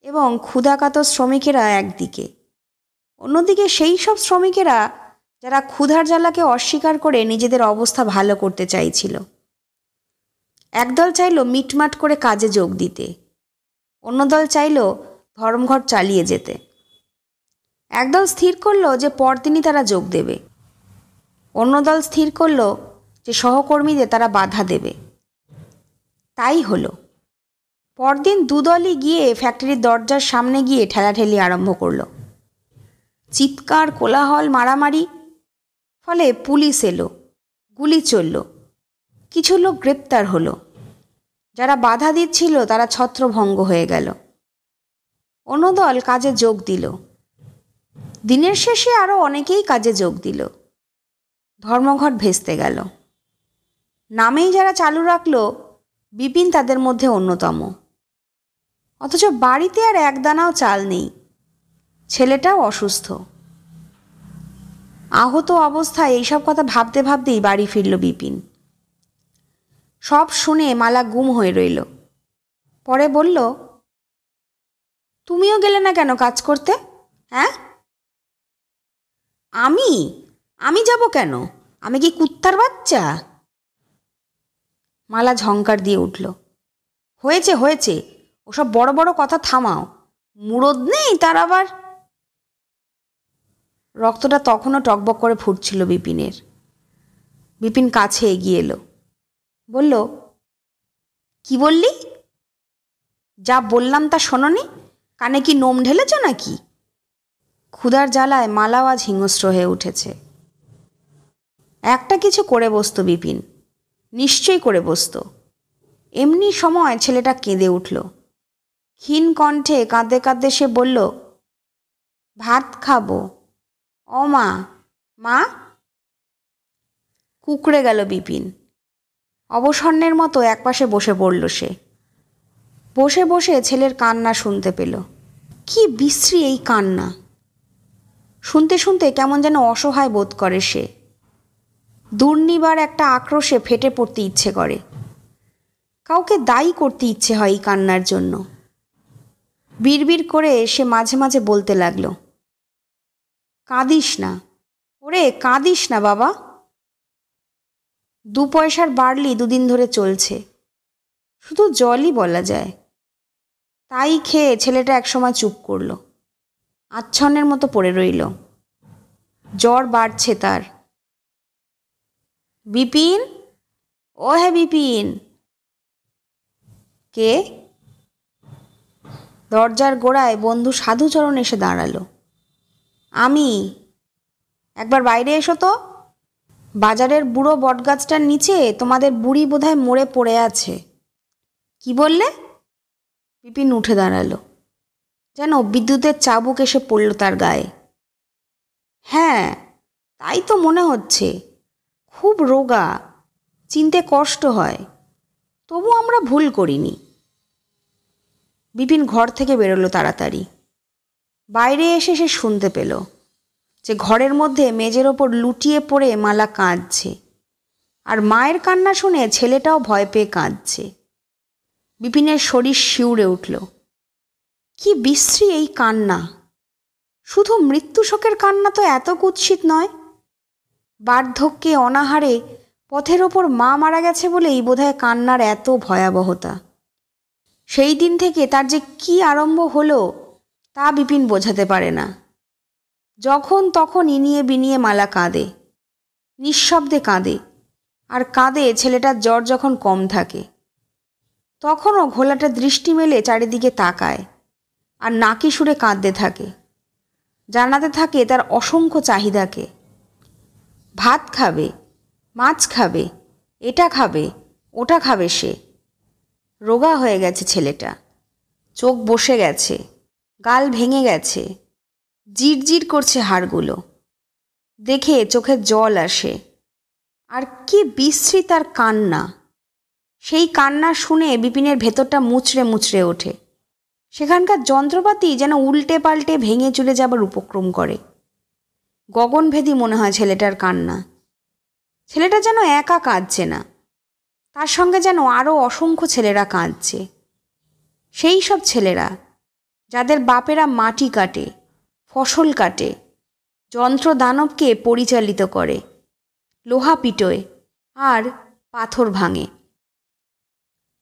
S1: এবং ক্ষুধাকাতর শ্রমিকেরা একদিকে, অন্যদিকে সেই সব শ্রমিকেরা যারা ক্ষুধার জ্বালাকে অস্বীকার করে নিজেদের অবস্থা ভালো করতে চাইছিল। একদল চাইল মিটমাট করে কাজে যোগ দিতে, অন্য দল চাইল ধর্মঘট চালিয়ে যেতে। একদল স্থির করল যে পরদিনই তারা যোগ দেবে, অন্য দল স্থির করল যে সহকর্মীদের তারা বাধা দেবে। তাই হলো। পরদিন 2 দলই গিয়ে ফ্যাক্টরির দরজার সামনে গিয়ে ঠেলাঠেলি আরম্ভ করল। চিৎকার, কোলাহল, মারামারি। ফলে পুলিশ এলো, গুলি চলল। কিছু লোক গ্রেপ্তার হলো। যারা বাধা দিচ্ছিল তারা ছত্রভঙ্গ হয়ে গেল। অন্য দল কাজে যোগ দিল। দিনের শেষে আরও অনেকেই কাজে যোগ দিল। ধর্মঘট ভেস্তে গেল। নামেই যারা চালু রাখলো, বিপিন তাদের মধ্যে অন্যতম। অথচ বাড়িতে আর 1 দানাও চাল নেই। ছেলেটাও অসুস্থ। আহত অবস্থায় এইসব কথা ভাবতে ভাবতেই বাড়ি ফিরল বিপিন। সব শুনে মালা গুম হয়ে রইল। পরে বলল, তুমিও গেলে না কেন কাজ করতে? হ্যাঁ? আমি যাব কেন? আমি কি কুত্তার বাচ্চা? মালা ঝংকার দিয়ে উঠল। হয়েছে হয়েছে, ওসব বড় বড় কথা থামাও। মুরদ নেই তার আবার। রক্তটা তখনও টকবক করে ফুটছিল বিপিনের। বিপিন কাছে এগিয়ে এলো। বলল, কি বললি? যা বললাম তা শোনোনি? কানে কি নোম ঢেলেছ নাকি? ক্ষুধার জ্বালায় মালাও আজ হিংস্র হয়ে উঠেছে। একটা কিছু করে বসতো বিপিন, নিশ্চয়ই করে বসতো। এমনি সময় ছেলেটা কেঁদে উঠল। ক্ষীণ কণ্ঠে কাঁদতে কাঁদতে সে বলল, ভাত খাবো। ও মা, মা। কুঁকড়ে গেল বিপিন। অবসন্নের মতো একপাশে বসে পড়ল সে। বসে বসে ছেলের কান্না শুনতে পেল। কি বিশ্রী এই কান্না! শুনতে শুনতে কেমন যেন অসহায় বোধ করে সে। দুর্নিবার একটা আক্রোশে ফেটে পড়তে ইচ্ছে করে। কাউকে দায়ী করতে ইচ্ছে হয় এই কান্নার জন্য। বিড়বিড় করে সে মাঝে মাঝে বলতে লাগলো, কাঁদিস না ওরে, কাঁদিস না বাবা। 2 পয়সার বার্লি 2 দিন ধরে চলছে, শুধু জলই বলা যায়। তাই খেয়ে ছেলেটা একসময় চুপ করল, আচ্ছন্নের মতো পড়ে রইল। জ্বর বাড়ছে তার। বিপিন, ও হে বিপিন। কে? দরজার গোড়ায় বন্ধু সাধুচরণ এসে দাঁড়ালো। আমি। একবার বাইরে এসো তো। বাজারের বুড়ো বটগাছটার নিচে তোমাদের বুড়ি বোধহয় মরে পড়ে আছে। কি বললে? বিপিন উঠে দাঁড়ালো, যেন বিদ্যুতের চাবুক এসে পড়ল তার গায়ে। হ্যাঁ, তাই তো মনে হচ্ছে। খুব রোগা, চিনতে কষ্ট হয়, তবু আমরা ভুল করিনি। বিপিন ঘর থেকে বেরোলো তাড়াতাড়ি। বাইরে এসে সে শুনতে পেল যে ঘরের মধ্যে মেঝের ওপর লুটিয়ে পড়ে মালা কাঁদছে, আর মায়ের কান্না শুনে ছেলেটাও ভয় পেয়ে কাঁদছে। বিপিনের শরীর শিউরে উঠল। কি বিশ্রী এই কান্না! শুধু মৃত্যু শোকের কান্না তো এত কুৎসিত নয়। বার্ধক্যে অনাহারে পথের ওপর মা মারা গেছে বলেই বোধহয় কান্নার এত ভয়াবহতা। সেই দিন থেকে তার যে কি আরম্ভ হলো তা বিপিন বোঝাতে পারে না। যখন তখন ইনিয়ে বিনিয়ে মালা কাঁদে, নিঃশব্দে কাঁদে। আর কাঁদে ছেলেটার জ্বর যখন কম থাকে। তখনও ঘোলাটা দৃষ্টি মেলে চারিদিকে তাকায় আর নাকি সুরে কাঁদতে থাকে, জানাতে থাকে তার অসংখ্য চাহিদাকে। ভাত খাবে, মাছ খাবে, এটা খাবে, ওটা খাবে সে। রোগা হয়ে গেছে ছেলেটা, চোখ বসে গেছে, গাল ভেঙে গেছে, জিরজির করছে হাড়গুলো। দেখে চোখের জল আসে। আর কি বিশ্রী তার কান্না! সেই কান্না শুনে বিপিনের ভেতরটা মুচড়ে মুচড়ে ওঠে। সেখানকার যন্ত্রপাতি যেন উল্টে পাল্টে ভেঙে চলে যাবার উপক্রম করে। গগনভেদী মনে হয় ছেলেটার কান্না। ছেলেটা যেন একা কাঁদছে না, তার সঙ্গে যেন আরও অসংখ্য ছেলেরা কাঁদছে। সেই সব ছেলেরা যাদের বাপেরা মাটি কাটে, ফসল কাটে, যন্ত্র দানবকে পরিচালিত করে, লোহা পিটোয় আর পাথর ভাঙে।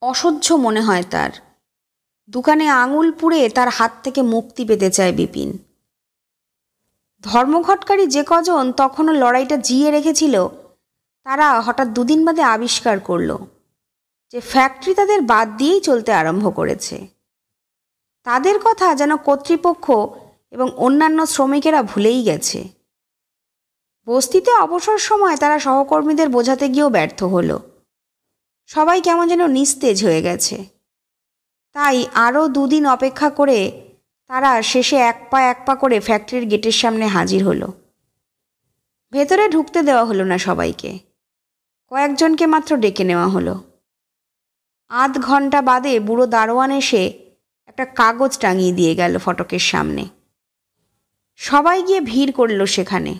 S1: অসহ্য মনে হয় তার। দোকানে আঙুল পুড়ে তার হাত থেকে মুক্তি পেতে চায় বিপিন। ধর্মঘটকারী যে কজন তখনও লড়াইটা জিয়ে রেখেছিল, তারা হঠাৎ 2 দিন বাদে আবিষ্কার করল যে ফ্যাক্টরি তাদের বাদ দিয়েই চলতে আরম্ভ করেছে। তাদের কথা যেন কর্তৃপক্ষ এবং অন্যান্য শ্রমিকেরা ভুলেই গেছে। বস্তিতে অবসর সময় তারা সহকর্মীদের বোঝাতে গিয়েও ব্যর্থ হলো। সবাই কেমন যেন নিস্তেজ হয়ে গেছে। তাই আরও 2 দিন অপেক্ষা করে তারা শেষে এক পা করে ফ্যাক্টরির গেটের সামনে হাজির হলো। ভেতরে ঢুকতে দেওয়া হলো না সবাইকে, কয়েকজনকে মাত্র ডেকে নেওয়া হলো। আধ ঘন্টা বাদে বুড়ো দারোয়ান এসে একটা কাগজ টাঙিয়ে দিয়ে গেল ফটকের সামনে। সবাই গিয়ে ভিড় করল সেখানে।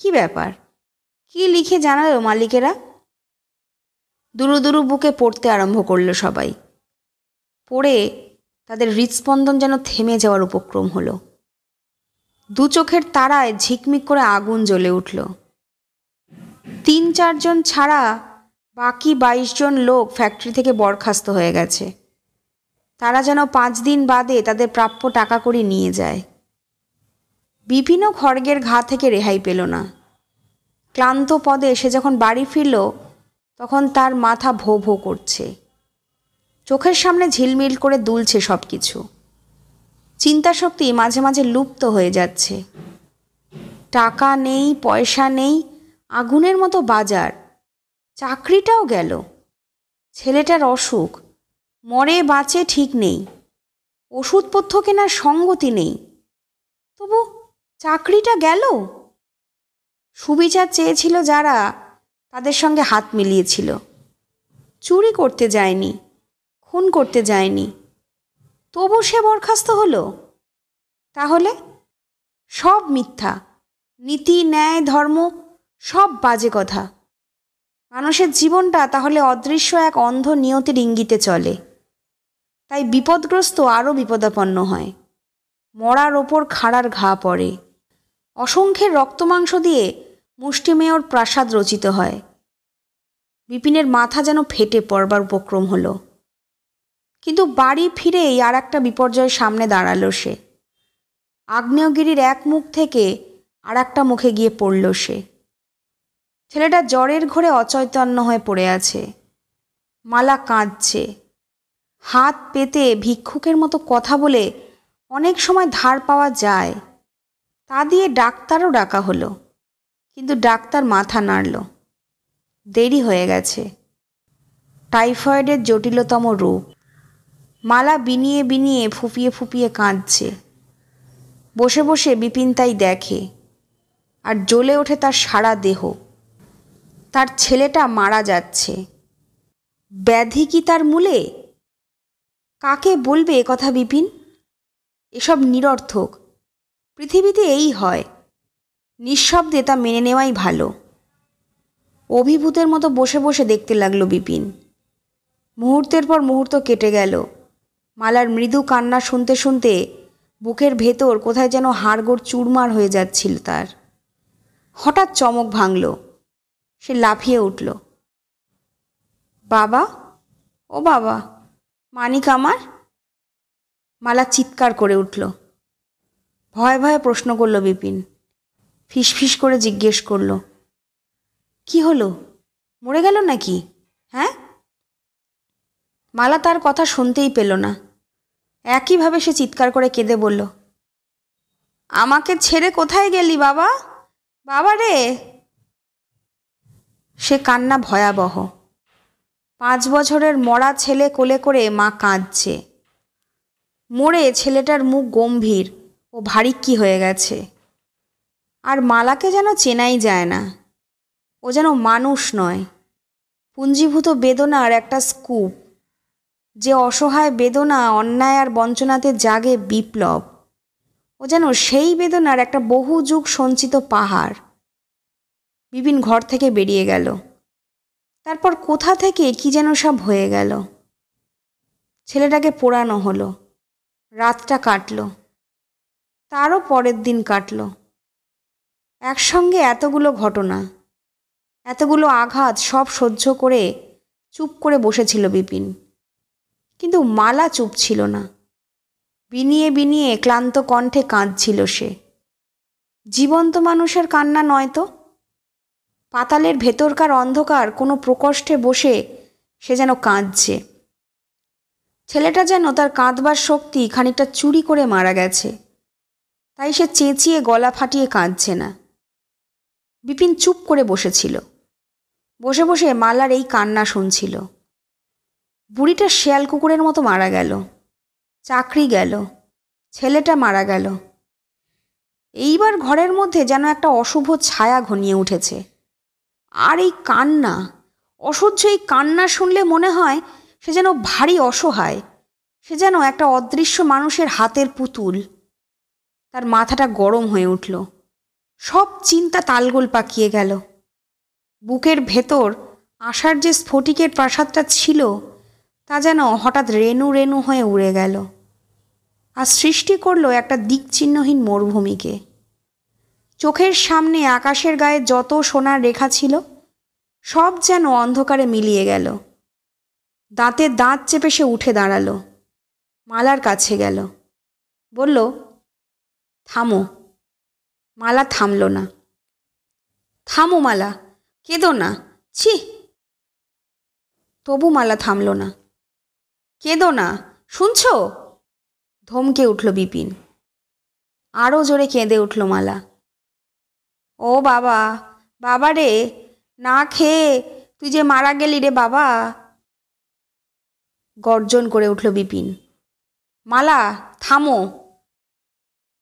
S1: কি ব্যাপার, কি লিখে জানালো মালিকেরা? দুরু দুরু বুকে পড়তে আরম্ভ করলো সবাই। পড়ে তাদের হৃৎস্পন্দন যেন থেমে যাওয়ার উপক্রম হলো। 2 চোখের তারায় ঝিকমিক করে আগুন জ্বলে উঠল। 3-4 জন ছাড়া বাকি 22 জন লোক ফ্যাক্টরি থেকে বরখাস্ত হয়ে গেছে। তারা যেন 5 দিন বাদে তাদের প্রাপ্য টাকা করে নিয়ে যায়। বিপিনও খড়গের ঘা থেকে রেহাই পেল না। ক্লান্ত পদে সে যখন বাড়ি ফিরল, তখন তার মাথা ভো ভো করছে, চোখের সামনে ঝিলমিল করে দুলছে সব কিছু। চিন্তাশক্তি মাঝে মাঝে লুপ্ত হয়ে যাচ্ছে। টাকা নেই, পয়সা নেই, আগুনের মতো বাজার, চাকরিটাও গেল। ছেলেটার অসুখ, মরে বাঁচে ঠিক নেই, ওষুধপত্র কেনার সঙ্গতি নেই, তবু চাকরিটা গেল। সুবিচার চেয়েছিল যারা, তাদের সঙ্গে হাত মিলিয়েছিল। চুরি করতে যায়নি, খুন করতে যায়নি, তবু সে বরখাস্ত হলো। তাহলে সব মিথ্যা, নীতি, ন্যায়, ধর্ম সব বাজে কথা। মানুষের জীবনটা তাহলে অদৃশ্য এক অন্ধ নিয়তির ইঙ্গিতে চলে। তাই বিপদগ্রস্ত আরও বিপদাপন্ন হয়, মরার ওপর খাড়ার ঘা পড়ে। অসংখ্যের রক্তমাংস দিয়ে মুষ্টিমেয়র প্রাসাদ রচিত হয়। বিপিনের মাথা যেন ফেটে পড়বার উপক্রম হলো। কিন্তু বাড়ি ফিরেই আর একটা বিপর্যয়ের সামনে দাঁড়ালো সে। আগ্নেয়গিরির এক মুখ থেকে আর একটা মুখে গিয়ে পড়ল সে। ছেলেটা জ্বরের ঘোরে অচৈতন্য হয়ে পড়ে আছে। মালা কাঁদছে, হাত পেতে ভিক্ষুকের মতো কথা বলে অনেক সময় ধার পাওয়া যায়, তা দিয়ে ডাক্তারও ডাকা হলো, কিন্তু ডাক্তার মাথা নাড়ল। দেরি হয়ে গেছে। টাইফয়েডের জটিলতম রূপ। মালা বিনিয়ে বিনিয়ে ফুপিয়ে ফুপিয়ে কাঁদছে। বসে বসে বিপিন তাই দেখে, আর জ্বলে ওঠে তার সারা দেহ। তার ছেলেটা মারা যাচ্ছে। ব্যাধি কি তার মূলে? কাকে বলবে এ কথা বিপিন? এসব নিরর্থক। পৃথিবীতে এই হয়, নিঃশব্দে তা মেনে নেওয়াই ভালো। অভিভূতের মতো বসে বসে দেখতে লাগলো বিপিন। মুহূর্তের পর মুহূর্ত কেটে গেল। মালার মৃদু কান্না শুনতে শুনতে বুকের ভেতর কোথায় যেন হাড়গোড় চুরমার হয়ে যাচ্ছিল তার। হঠাৎ চমক ভাঙল। সে লাফিয়ে উঠল। বাবা, ও বাবা, মানিক আমার! মালা চিৎকার করে উঠল। ভয়ে ভয়ে প্রশ্ন করল বিপিন। ফিসফিস করে জিজ্ঞেস করল, কি হলো, মরে গেল নাকি? হ্যাঁ? মালা তার কথা শুনতেই পেল না। একইভাবে সে চিৎকার করে কেঁদে বলল, আমাকে ছেড়ে কোথায় গেলি বাবা? বাবা রে! সে কান্না ভয়াবহ। 5 বছরের মরা ছেলে কোলে করে মা কাঁদছে। মরে ছেলেটার মুখ গম্ভীর ও ভারিক্কি হয়ে গেছে। আর মালাকে যেন চেনাই যায় না। ও যেন মানুষ নয়, পুঞ্জীভূত বেদনার একটা স্তূপ। যে অসহায় বেদনা অন্যায় আর বঞ্চনাতে জাগে বিপ্লব, ও যেন সেই বেদনার একটা বহু যুগ সঞ্চিত পাহাড়। বিপিন ঘর থেকে বেরিয়ে গেল। তারপর কোথা থেকে কি যেন সব হয়ে গেল। ছেলেটাকে পোড়ানো হলো। রাতটা কাটল। তারও পরের দিন কাটল। একসঙ্গে এতগুলো ঘটনা, এতগুলো আঘাত সব সহ্য করে চুপ করে বসেছিল বিপিন। কিন্তু মালা চুপ ছিল না। বিনিয়ে বিনিয়ে ক্লান্ত কণ্ঠে কাঁদছিল সে। জীবন্ত মানুষের কান্না নয় তো। পাতালের ভেতরকার অন্ধকার কোনো প্রকোষ্ঠে বসে সে যেন কাঁদছে। ছেলেটা যেন তার কাঁদবার শক্তি খানিকটা চুরি করে মারা গেছে, তাই সে চেঁচিয়ে গলা ফাটিয়ে কাঁদছে না। বিপিন চুপ করে বসেছিল। বসে বসে মালার এই কান্না শুনছিল। বুড়িটা শেয়াল কুকুরের মতো মারা গেল, চাকরি গেল, ছেলেটা মারা গেল। এইবার ঘরের মধ্যে যেন একটা অশুভ ছায়া ঘনিয়ে উঠেছে। আর এই কান্না, অসহ্য এই কান্না শুনলে মনে হয় সে যেন ভারী অসহায়, সে যেন একটা অদৃশ্য মানুষের হাতের পুতুল। তার মাথাটা গরম হয়ে উঠল। সব চিন্তা তালগোল পাকিয়ে গেল। বুকের ভেতর আশার যে স্ফটিকের প্রাসাদটা ছিল, তা যেন হঠাৎ রেণু রেণু হয়ে উড়ে গেল। আর সৃষ্টি করলো একটা দিকচিহ্নহীন মরুভূমিকে। চোখের সামনে আকাশের গায়ে যত সোনার রেখা ছিল, সব যেন অন্ধকারে মিলিয়ে গেল। দাঁতে দাঁত চেপে সে উঠে দাঁড়ালো। মালার কাছে গেল, বলল, থামো। মালা থামল না। থামো মালা, কেঁদো না, ছি! তবু মালা থামল না। কেঁদো না, শুনছো? ধমকে উঠল বিপিন। আরও জোরে কেঁদে উঠল মালা। ও বাবা, বাবা রে, না খেয়ে তুই যে মারা গেলি রে বাবা, গর্জন করে উঠল বিপিন। মালা, থামো।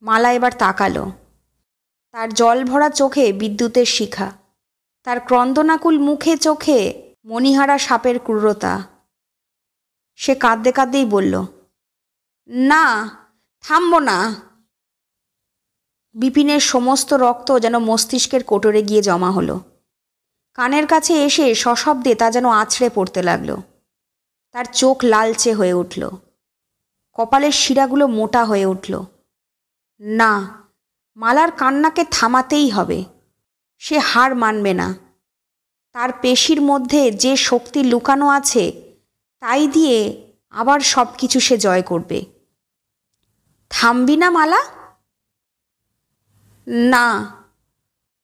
S1: মালা এবার তাকালো। তার জল ভরা চোখে বিদ্যুতের শিখা, তার ক্রন্দনাকুল মুখে চোখে মণিহারা সাপের ক্রূরতা। সে কাঁদতে কাঁদতেই বলল, না, থামবো না। বিপিনের সমস্ত রক্ত যেন মস্তিষ্কের কোটরে গিয়ে জমা হলো। কানের কাছে এসে সশব্দে তা যেন আছড়ে পড়তে লাগল। তার চোখ লালচে হয়ে উঠল, কপালের শিরাগুলো মোটা হয়ে উঠল। না, মালার কান্নাকে থামাতেই হবে। সে হার মানবে না। তার পেশির মধ্যে যে শক্তি লুকানো আছে তাই দিয়ে আবার সব কিছু সে জয় করবে। থামবি না মালা? না।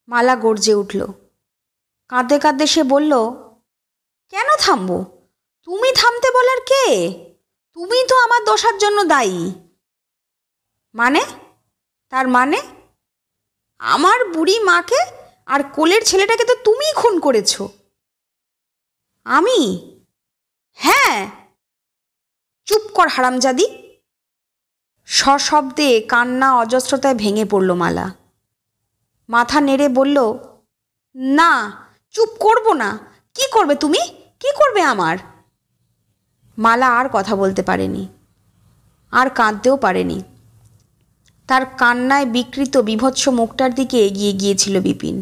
S1: মালা গর্জে উঠল। কাঁদতে কাঁদতে সে বলল, কেন থামবো? তুমি থামতে বলার কে? তুমি তো আমার দোষার জন্য দায়ী। মানে? তার মানে? আমার বুড়ি মাকে আর কোলের ছেলেটাকে তো তুমিই খুন করেছ। আমি? হ্যাঁ। চুপ কর হারামজাদি। সশব্দে কান্না অজস্রতায় ভেঙে পড়ল মালা। মাথা নেড়ে বলল, না, চুপ করব না। কি করবে তুমি? কি করবে আমার? মালা আর কথা বলতে পারেনি, আর কাঁদতেও পারেনি। তার কান্নায় বিকৃত বিভৎস মুখটার দিকে এগিয়ে গিয়েছিল বিপিন।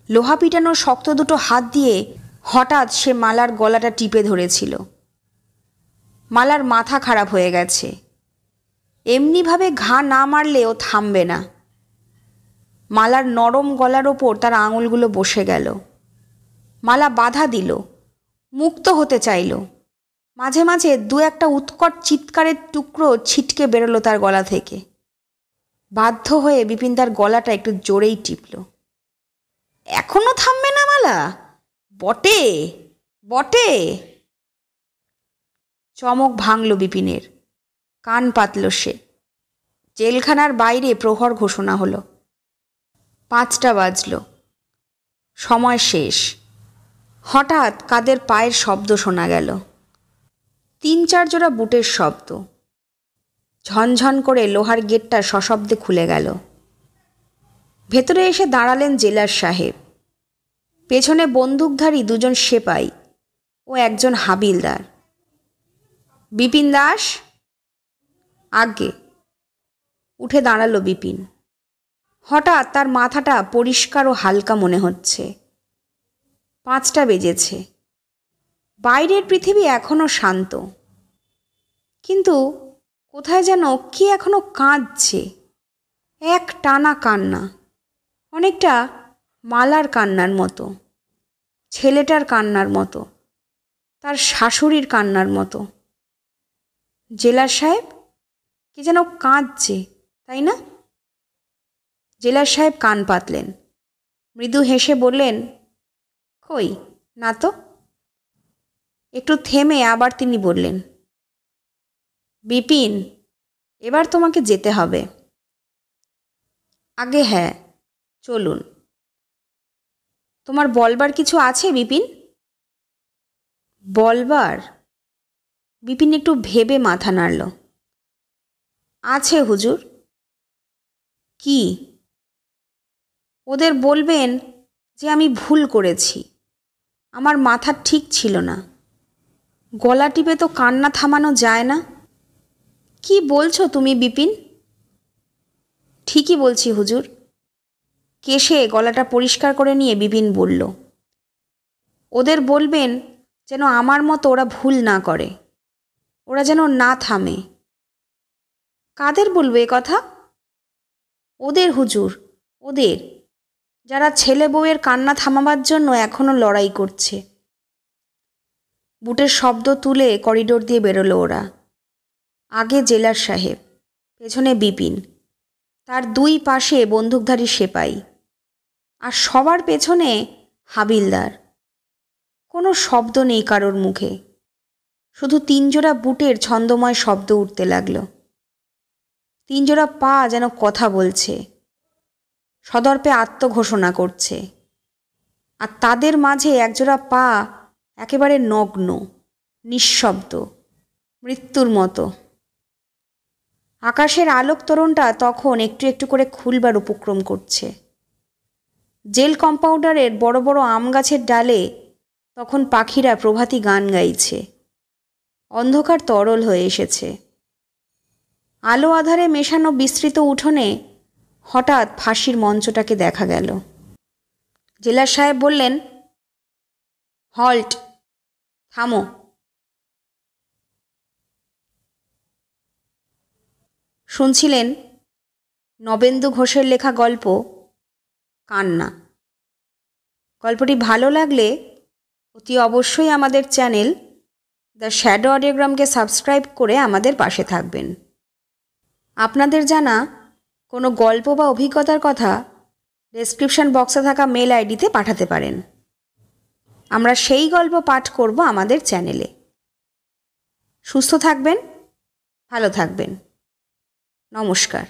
S1: লোহা পিটানো শক্ত দুটো হাত দিয়ে হঠাৎ সে মালার গলাটা টিপে ধরেছিল। মালার মাথা খারাপ হয়ে গেছে। এমনিভাবে ঘা না মারলে ও থামবে না। মালার নরম গলার ওপর তার আঙুলগুলো বসে গেল। মালা বাধা দিল, মুক্ত হতে চাইল। মাঝে মাঝে দু একটা উৎকট চিৎকারের টুকরো ছিটকে বেরোলো তার গলা থেকে। বাধ্য হয়ে বিপিন তার গলাটা একটু জোরেই টিপল। এখনো থামবে না মালা? বটে বটে। চমক ভাঙল বিপিনের। কান পাতল সে। জেলখানার বাইরে প্রহর ঘোষণা হলো। 5টা বাজল। সময় শেষ। হঠাৎ কাদের পায়ের শব্দ শোনা গেল। 3-4 জোড়া বুটের শব্দ। ঝনঝন করে লোহার গেটটা সশব্দে খুলে গেল। ভেতরে এসে দাঁড়ালেন জেলার সাহেব। পেছনে বন্দুকধারী 2জন সেপাই ও একজন হাবিলদার। বিপিন দাস? আজ্ঞে। উঠে দাঁড়ালো বিপিন। হঠাৎ তার মাথাটা পরিষ্কার ও হালকা মনে হচ্ছে। 5টা বেজেছে। বাইরের পৃথিবী এখনো শান্ত, কিন্তু কোথায় যেন কে এখনো কাঁদছে। এক টানা কান্না, অনেকটা মালার কান্নার মতো, ছেলেটার কান্নার মতো, তার শাশুড়ির কান্নার মতো। জেলার সাহেব কে যেন কাঁদছে, তাই না? জেলার সাহেব কান পাতলেন, মৃদু হেসে বললেন, কই না তো। একটু থেমে আবার তিনি বললেন, বিপিন, এবার তোমাকে যেতে হবে। আগে হ্যাঁ, চলুন। তোমার বলবার কিছু আছে বিপিন? বলবার? বিপিন একটু ভেবে মাথা নাড়ল। আছে হুজুর। কি? ওদের বলবেন যে আমি ভুল করেছি, আমার মাথা ঠিক ছিল না। গলা টিপে তো কান্না থামানো যায় না। কি বলছো তুমি বিপিন? ঠিকই বলছি হুজুর। কেশে গলাটা পরিষ্কার করে নিয়ে বিপিন বলল, ওদের বলবেন যেন আমার মতো ওরা ভুল না করে, ওরা যেন না থামে। কাদের বলবে এ কথা? ওদের হুজুর, ওদের, যারা ছেলে বউয়ের কান্না থামাবার জন্য এখনও লড়াই করছে। বুটের শব্দ তুলে করিডোর দিয়ে বেরোলো ওরা। আগে জেলার সাহেব, পেছনে বিপিন, তার 2 পাশে বন্দুকধারী সেপাই, আর সবার পেছনে হাবিলদার। কোনো শব্দ নেই কারোর মুখে, শুধু 3 জোড়া বুটের ছন্দময় শব্দ উঠতে লাগলো। 3 জোড়া পা যেন কথা বলছে, সদর্পে আত্মঘোষণা করছে। আর তাদের মাঝে একজোড়া পা একেবারে নগ্ন, নিঃশব্দ, মৃত্যুর মতো। আকাশের আলোক তোরণটা তখন একটু একটু করে খুলবার উপক্রম করছে। জেল কম্পাউন্ডারের বড় বড় আম গাছের ডালে তখন পাখিরা প্রভাতী গান গাইছে। অন্ধকার তরল হয়ে এসেছে। আলো আধারে মেশানো বিস্তৃত উঠোনে হঠাৎ ফাঁসির মঞ্চটাকে দেখা গেল। জেলার সাহেব বললেন, হল্ট, থামো। শুনছিলেন নবেন্দু ঘোষের লেখা গল্প কান্না। গল্পটি ভালো লাগলে অতি অবশ্যই আমাদের চ্যানেল দ্য শ্যাডো অডিওগ্রামকে সাবস্ক্রাইব করে আমাদের পাশে থাকবেন। আপনাদের জানা কোনো গল্প বা অভিজ্ঞতার কথা ডেসক্রিপশন বক্সে থাকা মেল আইডিতে পাঠাতে পারেন। আমরা সেই গল্প পাঠ করব আমাদের চ্যানেলে। সুস্থ থাকবেন, ভালো থাকবেন। নমস্কার।